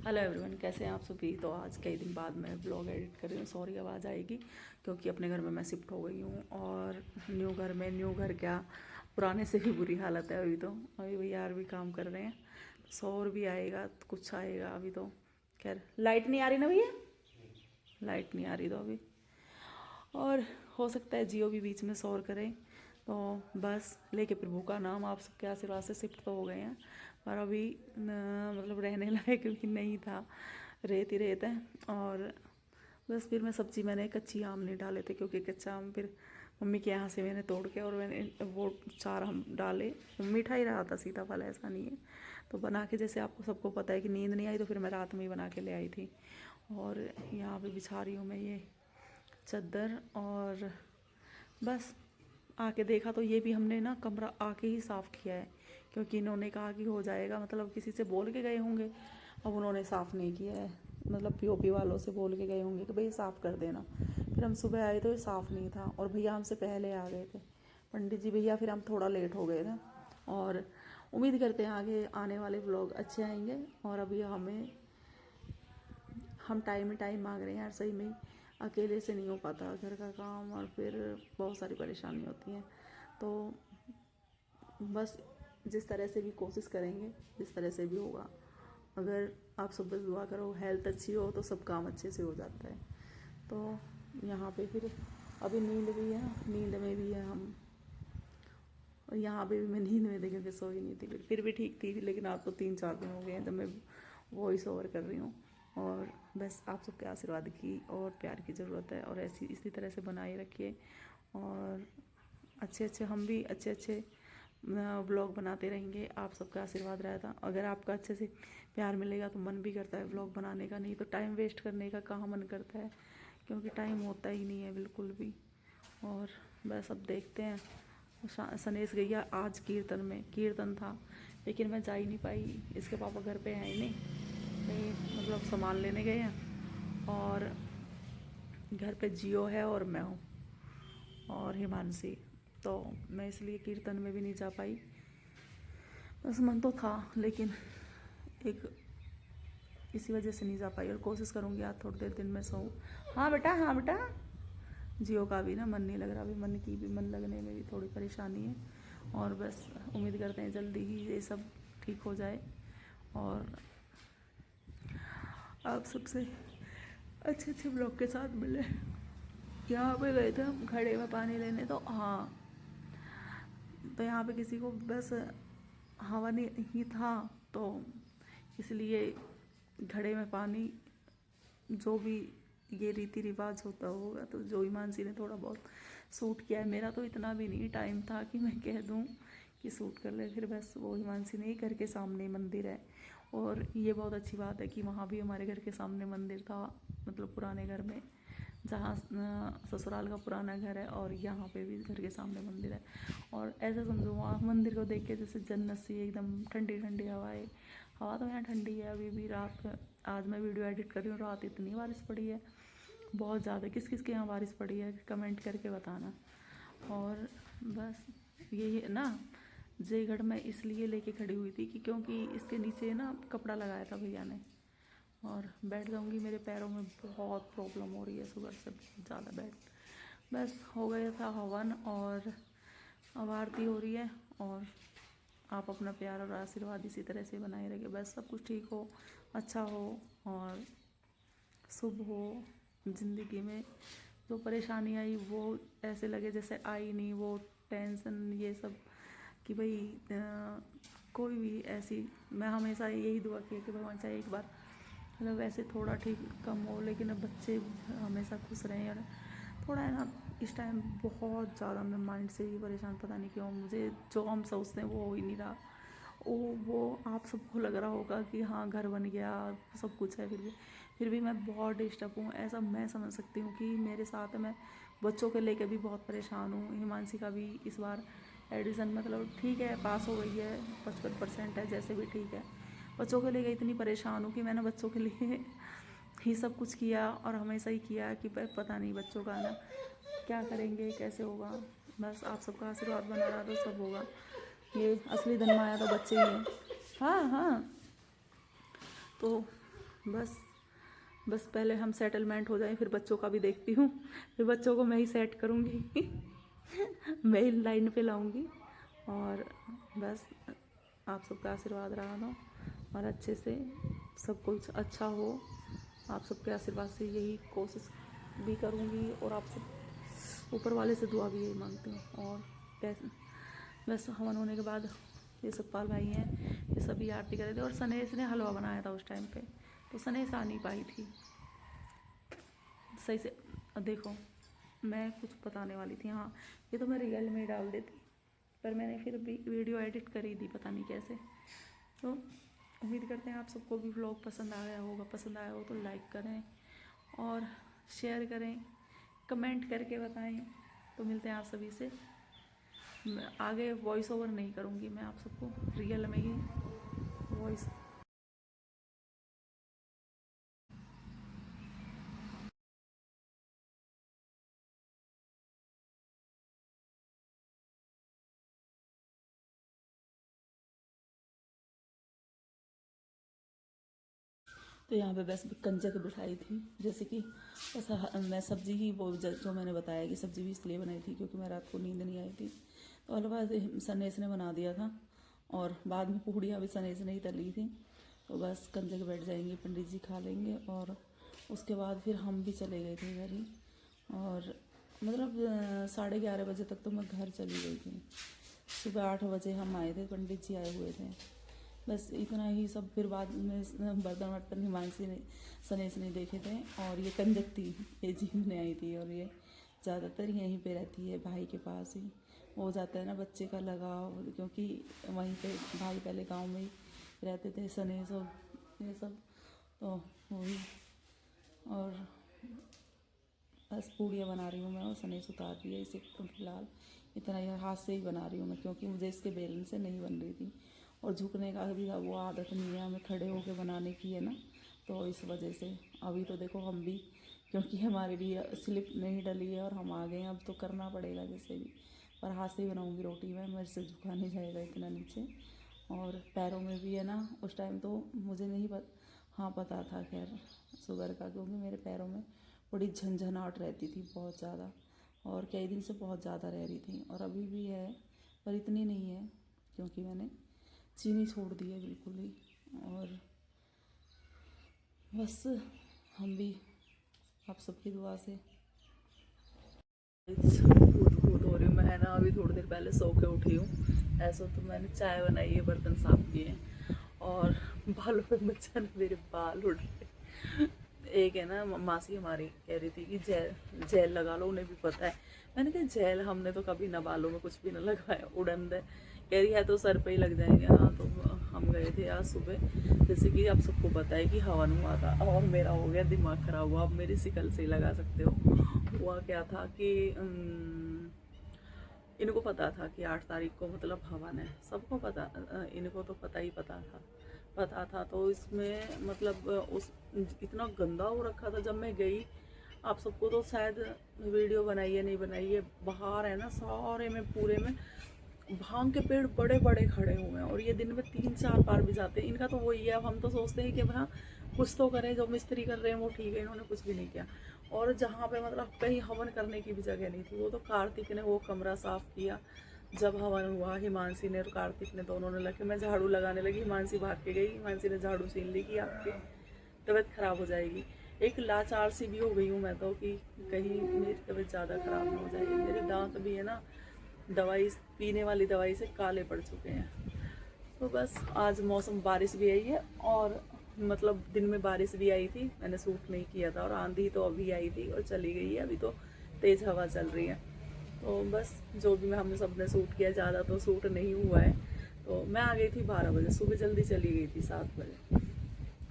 Hello everyone, कैसे हैं आप सभी। तो आज कई दिन बाद मैं ब्लॉग एडिट कर रही हूँ। सॉरी आवाज़ आएगी क्योंकि अपने घर में मैं शिफ्ट हो गई हूँ और न्यू घर क्या, पुराने से भी बुरी हालत है। अभी भैया यार भी काम कर रहे हैं, तो शोर भी आएगा तो कुछ आएगा अभी तो। खैर, लाइट नहीं आ रही ना भैया, लाइट नहीं आ रही तो अभी। और हो सकता है जियो भी बीच में शोर करे। तो बस लेके प्रभु का नाम, आप सबके आशीर्वाद से शिफ्ट तो हो गए हैं, पर अभी मतलब रहने लायक भी नहीं था, रेत ही रेत है। और बस फिर मैं सब्ज़ी, मैंने कच्ची आम नहीं डाले थे क्योंकि कच्चा आम फिर मम्मी के यहाँ से मैंने तोड़ के और मैंने वो 4 आम डाले। मीठा ही रहा था, सीताफल ऐसा नहीं है। तो बना के, जैसे आपको सबको पता है कि नींद नहीं आई, तो फिर मैं रात में ही बना के ले आई थी। और यहाँ पे बिछा रही हूँ मैं ये चादर। और बस आके देखा तो ये भी हमने ना कमरा आके ही साफ़ किया है, क्योंकि इन्होंने कहा कि हो जाएगा, मतलब किसी से बोल के गए होंगे। अब उन्होंने साफ़ नहीं किया है, मतलब पीओपी वालों से बोल के गए होंगे कि भाई साफ़ कर देना। फिर हम सुबह आए तो ये साफ़ नहीं था, और भैया हमसे पहले आ गए थे, पंडित जी भैया। फिर हम थोड़ा लेट हो गए थे। और उम्मीद करते हैं आगे आने वाले व्लॉग अच्छे आएंगे। और अभी हम टाइम ही टाइम मांग रहे हैं यार, सही में अकेले से नहीं हो पाता घर का काम, और फिर बहुत सारी परेशानी होती हैं। तो बस जिस तरह से भी कोशिश करेंगे, जिस तरह से भी होगा। अगर आप सब बस दुआ करो, हेल्थ अच्छी हो तो सब काम अच्छे से हो जाता है। तो यहाँ पे फिर अभी नींद भी है, नींद में भी है हम। और यहाँ पे भी मैं नींद में थी क्योंकि सोई नहीं थी, फिर भी ठीक थी। लेकिन आप तो 3-4 दिन हो गए हैं जब मैं वॉइस ओवर कर रही हूँ। और बस आप सबके आशीर्वाद की और प्यार की ज़रूरत है, और ऐसी इसी तरह से बनाए रखिए। और हम भी अच्छे अच्छे व्लॉग बनाते रहेंगे। आप सबका आशीर्वाद रहता, अगर आपका अच्छे से प्यार मिलेगा तो मन भी करता है व्लॉग बनाने का, नहीं तो टाइम वेस्ट करने का कहाँ मन करता है, क्योंकि टाइम होता ही नहीं है बिल्कुल भी। और बस अब देखते हैं। सनेश गैया आज कीर्तन था, लेकिन मैं जा ही नहीं पाई। इसके पापा घर पे हैं ही नहीं, कहीं मतलब सामान लेने गए हैं। और घर पे जियो है और मैं हूँ और हिमांशी, तो मैं इसलिए कीर्तन में भी नहीं जा पाई। बस मन तो था, लेकिन एक इसी वजह से नहीं जा पाई। और कोशिश करूँगी आज थोड़ी देर दिन में सोऊं। हाँ बेटा, हाँ बेटा। जियो का भी ना मन नहीं लग रहा, अभी मन की भी, मन लगने में भी थोड़ी परेशानी है। और बस उम्मीद करते हैं जल्दी ही ये सब ठीक हो जाए, और आप सबसे अच्छे अच्छे ब्लॉग के साथ मिले। यहाँ पे गए थे हम घड़े में पानी लेने, तो हाँ, तो यहाँ पे किसी को बस हवा नहीं ही था, तो इसलिए घड़े में पानी, जो भी ये रीति रिवाज होता होगा, तो जो हिमांशी ने थोड़ा बहुत सूट किया है। मेरा तो इतना भी नहीं टाइम था कि मैं कह दूँ कि सूट कर ले। फिर बस वो हिमांशी ने ही, घर के सामने मंदिर है, और ये बहुत अच्छी बात है कि वहाँ भी हमारे घर के सामने मंदिर था, मतलब पुराने घर में, जहाँ ससुराल का पुराना घर है, और यहाँ पे भी घर के सामने मंदिर है। और ऐसा समझो, वहाँ मंदिर को देख के जैसे जन्नत सी, एकदम ठंडी ठंडी हवाएं। हवा तो यहाँ ठंडी है अभी भी। रात, आज मैं वीडियो एडिट कर रही हूँ, रात इतनी बारिश पड़ी है, बहुत ज़्यादा। किस किस के यहाँ बारिश पड़ी है कमेंट करके बताना। और बस यही है ना, जयगढ़ में इसलिए लेके खड़ी हुई थी कि क्योंकि इसके नीचे ना कपड़ा लगाया था भैया ने। और बैठ जाऊंगी, मेरे पैरों में बहुत प्रॉब्लम हो रही है सुगर से, बहुत ज़्यादा बैठ। बस हो गया था हवन, और अब आरती हो रही है। और आप अपना प्यार और आशीर्वाद इसी तरह से बनाए रखें, बस सब कुछ ठीक हो, अच्छा हो, और शुभ हो ज़िंदगी में। जो परेशानी आई वो ऐसे लगे जैसे आई नहीं, वो टेंशन ये सब, कि भाई कोई भी ऐसी, मैं हमेशा यही दुआ की कि भगवान चाहे एक बार मतलब वैसे थोड़ा ठीक कम हो, लेकिन अब बच्चे हमेशा खुश रहें। और थोड़ा है ना, इस टाइम बहुत ज़्यादा मैं माइंड से भी परेशान, पता नहीं क्यों, मुझे जो हम सोचते हैं वो हो ही नहीं रहा। वो आप सबको लग रहा होगा कि हाँ घर बन गया, सब कुछ है, फिर भी मैं बहुत डिस्टर्ब हूँ, ऐसा मैं समझ सकती हूँ कि मेरे साथ मैं बच्चों के लेकर भी बहुत परेशान हूँ। हिमांशी का भी इस बार एडिशन मतलब ठीक है, पास हो गई है, 55% है, जैसे भी ठीक है। बच्चों के लिए इतनी परेशान हूँ कि मैंने बच्चों के लिए ही सब कुछ किया, और हमेशा ही किया कि पता नहीं बच्चों का ना क्या करेंगे, कैसे होगा। बस आप सबका आशीर्वाद बना रहा तो सब होगा। ये असली धन माया तो बच्चे ही हैं। हाँ हाँ, तो बस पहले हम सेटलमेंट हो जाए, फिर बच्चों का भी देखती हूँ, फिर बच्चों को मैं ही सेट करूँगी मैं ही लाइन पे लाऊंगी। और बस आप सबका आशीर्वाद रहा दो और अच्छे से सब कुछ अच्छा हो। आप सबके आशीर्वाद से यही कोशिश भी करूँगी और आप सब ऊपर वाले से दुआ भी यही मांगती हूँ। और कैसे बस हवन होने के बाद ये सब पाल भाई हैं, ये सभी आरती कर रहे थे और सनेश ने हलवा बनाया था उस टाइम पे, तो सनेश आ नहीं पाई थी सही से। देखो मैं कुछ बताने वाली थी, हाँ ये तो मैं रियल में डाल देती, पर मैंने फिर भी वीडियो एडिट करी थी पता नहीं कैसे। तो उम्मीद करते हैं आप सबको भी व्लॉग पसंद आया होगा, पसंद आया हो तो लाइक करें और शेयर करें, कमेंट करके बताएं। तो मिलते हैं आप सभी से। मैं आगे वॉइस ओवर नहीं करूँगी, मैं आप सबको रियल में ही वॉइस। तो यहाँ पे बस कंजक बिठाई थी, जैसे कि बस मैं सब्ज़ी ही वो जो मैंने बताया कि सब्ज़ी भी इसलिए बनाई थी क्योंकि मैं रात को नींद नहीं आई थी। तो हलवा सनेस ने बना दिया था और बाद में पूड़ियाँ भी सनेस ने ही तली थी। तो बस कंजक बैठ जाएंगे, पंडित जी खा लेंगे और उसके बाद फिर हम भी चले गए थे घर ही। और मतलब 11:30 बजे तक तो मैं घर चली गई थी। सुबह 8 बजे हम आए थे, पंडित जी आए हुए थे। बस इतना ही सब। फिर बाद में बर्तन वर्तन हिमांशी ने सनेस ने देखे थे। और ये कंजक थी, ये जीवने आई थी और ये ज़्यादातर यहीं पे रहती है भाई के पास ही। हो जाता है ना बच्चे का लगाव, क्योंकि वहीं पे भाई पहले गांव में ही रहते थे सनेस और ये सब। तो वही। और बस पूड़ियाँ बना रही हूँ मैं और सनेस उतार रही है इसे। तो फिलहाल इतना ही हाथ से ही बना रही हूँ मैं, क्योंकि मुझे इसके बेलन से नहीं बन रही थी और झुकने का भी वो आदत नहीं है हमें खड़े होकर बनाने की, है ना। तो इस वजह से अभी तो देखो हम भी, क्योंकि हमारे भी स्लिप नहीं डली है और हम आ गए हैं, अब तो करना पड़ेगा जैसे भी। पर हाथ से ही बनाऊँगी रोटी मैं, मेरे से झुका नहीं जाएगा इतना नीचे। और पैरों में भी है ना, उस टाइम तो मुझे नहीं हाँ पता था खैर शुगर का, क्योंकि मेरे पैरों में बड़ी झंझनाहट रहती थी बहुत ज़्यादा और कई दिन से बहुत ज़्यादा रह रही थी। और अभी भी है पर इतनी नहीं है, क्योंकि मैंने चीनी छोड़ दी है बिल्कुल ही। और बस हम भी आप सबकी दुआ से कूद हो रही हूँ मैं, ना अभी थोड़ी देर पहले सो के उठी हूँ। ऐसा तो मैंने चाय बनाई है, बर्तन साफ किए हैं और बालों पे बच्चा ने मेरे बाल उड़ रहे। एक है ना मासी हमारी कह रही थी कि जेल लगा लो, उन्हें भी पता है। मैंने कहा जेल हमने तो कभी ना बालों में कुछ भी ना लगाया, उड़न दे। कह रही है तो सर पे ही लग जाएंगे। हाँ तो हम गए थे आज सुबह, जैसे कि आप सबको पता है कि हवन हुआ था और मेरा हो गया दिमाग खराब हुआ। आप मेरी शिकल से ही लगा सकते हो। हुआ क्या था कि इनको पता था कि 8 तारीख को मतलब हवन है, सबको पता, इनको तो पता था। तो इसमें मतलब उस इतना गंदा हो रखा था जब मैं गई। आप सबको तो शायद वीडियो बनाई है नहीं बनाई है, बाहर है ना सारे में पूरे में भांग के पेड़ बड़े बड़े खड़े हुए हैं और ये दिन में 3-4 बार भी जाते हैं। इनका तो वही है, अब हम तो सोचते हैं कि हाँ कुछ तो करें, जो मिस्त्री कर रहे हैं वो ठीक है, इन्होंने कुछ भी नहीं किया। और जहाँ पे मतलब कहीं हवन करने की भी जगह नहीं थी, वो तो कार्तिक ने वो कमरा साफ़ किया जब हवन हुआ। हिमांशी ने और कार्तिक ने दोनों ने लगे, मैं झाड़ू लगाने लगी, हिमांशी भाग के गई। हिमांशी ने झाड़ू छीन ली कि आपकी तबीयत ख़राब हो जाएगी। एक लाचार सी भी हो गई हूँ मैं तो कि कहीं मेरी तबीयत ज़्यादा ख़राब ना हो जाएगी। मेरे दांत भी है ना दवाई पीने वाली दवाई से काले पड़ चुके हैं। तो बस आज मौसम बारिश भी आई है और मतलब दिन में बारिश भी आई थी, मैंने सूट नहीं किया था। और आंधी तो अभी आई थी और चली गई है, अभी तो तेज़ हवा चल रही है। तो बस जो भी हमने सबने सूट किया, ज़्यादा तो सूट नहीं हुआ है। तो मैं आ गई थी 12 बजे, सुबह जल्दी चली गई थी 7 बजे।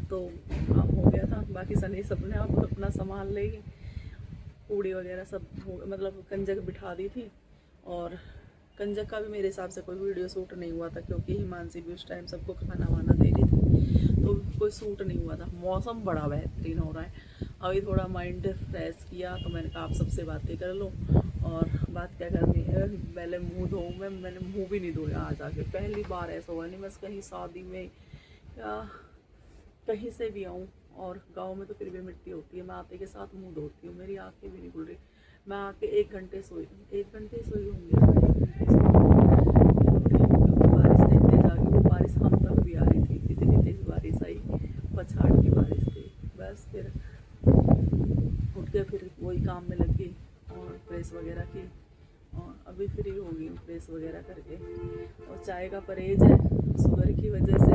तो काम हो गया था, बाकी सनी सब ने आप अपना सामान लेगी, पूड़ी वगैरह सब मतलब कंजक बिठा दी थी। और कंजक का भी मेरे हिसाब से कोई वीडियो शूट नहीं हुआ था, क्योंकि हिमांशी भी उस टाइम सबको खाना वाना दे रही थी, तो कोई शूट नहीं हुआ था। मौसम बड़ा बेहतरीन हो रहा है, अभी थोड़ा माइंड फ्रेश किया तो मैंने कहा आप सबसे बातें कर लो। और बात क्या करनी है, पहले मुँह धोऊँ मैंने मुँह भी नहीं धोया आज आके, पहली बार ऐसा हुआ। नहीं बस कहीं शादी में या कहीं से भी आऊँ, और गांव में तो फिर भी मिट्टी होती है, मैं आते के साथ मुंह धोती हूँ, मेरी आंखें भी नहीं खुल रही। मैं आके 1 घंटे सोई, 1 घंटे सोई होंगी, 1 घंटे सोई। बारिश देखते जाके, वो बारिश हम तक भी आ रही थी, इतनी तेज बारिश आई, पछाड़ की बारिश थी। बस फिर उठ के फिर वही काम में लग गई और प्रेस वगैरह की, और अभी फ्री हो गई हूँ प्रेस वगैरह करके। और चाय का परहेज है शुगर की वजह से,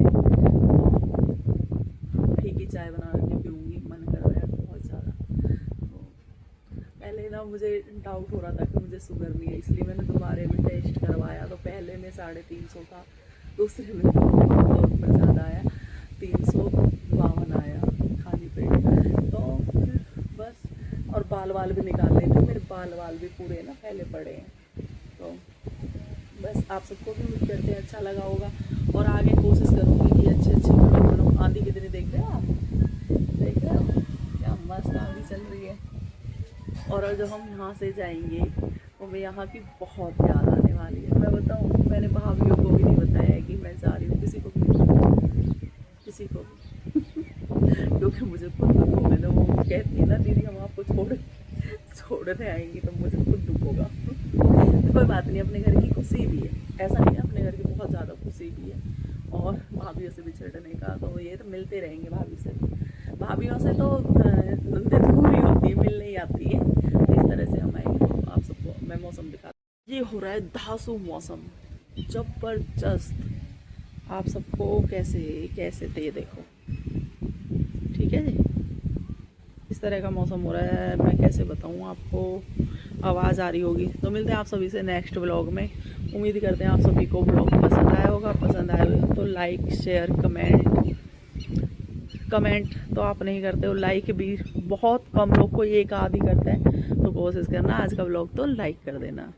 फीकी चाय बना के पीऊँगी, मन कर रहा है बहुत ज़्यादा। तो पहले ना मुझे डाउट हो रहा था कि मुझे शुगर नहीं है, इसलिए मैंने दोबारा में टेस्ट करवाया, तो पहले में 350 था, दूसरे में बहुत ऊपर ज़्यादा आया, 352 आया खाली पेट। तो फिर बस, और बाल वाल भी निकाल रहे थे, मेरे बाल वाल भी पूरे ना फैले पड़े हैं। तो बस आप सबको भी उम्मीद करते हैं अच्छा लगा होगा, और आगे कोशिश करूँगी कि अच्छे अच्छे वीडियो बनाऊँ। आंधी कितनी देख रहे हो आप, देख रहे हो क्या मस्त आंधी चल रही है। और जब हम यहाँ से जाएंगे तो मैं यहाँ की बहुत याद आने वाली है। मैं बताऊँ, मैंने भाभीियों को भी नहीं बताया है कि मैं जा रही हूँ, किसी को भी नहीं बताया, किसी को भी क्योंकि मुझे खुद दुख होगा जब वो कहती है ना दीदी हम आपको छोड़ने आएंगी, तो मुझे खुद दुख होगा। तो कोई बात नहीं, अपने घर की खुशी भी है, ऐसा नहीं है, अपने घर की बहुत ज़्यादा खुशी भी है। और भाभीियों से बिछड़ने का तो ये तो मिलते रहेंगे, भाभी से, भाभीियों से तो दूरी होती है, मिल नहीं आती है। इस तरह से हम आएंगे तो आप सबको मैं मौसम दिखा, ये हो रहा है धांसू मौसम जबरदस्त। आप सबको कैसे कैसे दे देखो, ठीक है जी, इस तरह का मौसम हो रहा है, मैं कैसे बताऊँ आपको, आवाज़ आ रही होगी। तो मिलते हैं आप सभी से नेक्स्ट व्लॉग में। उम्मीद करते हैं आप सभी को व्लॉग पसंद आया होगा, पसंद आया तो लाइक शेयर कमेंट तो आप नहीं करते हो, लाइक भी बहुत कम लोग को, एक आदि करता है, तो कोशिश करना आज का व्लॉग तो लाइक कर देना।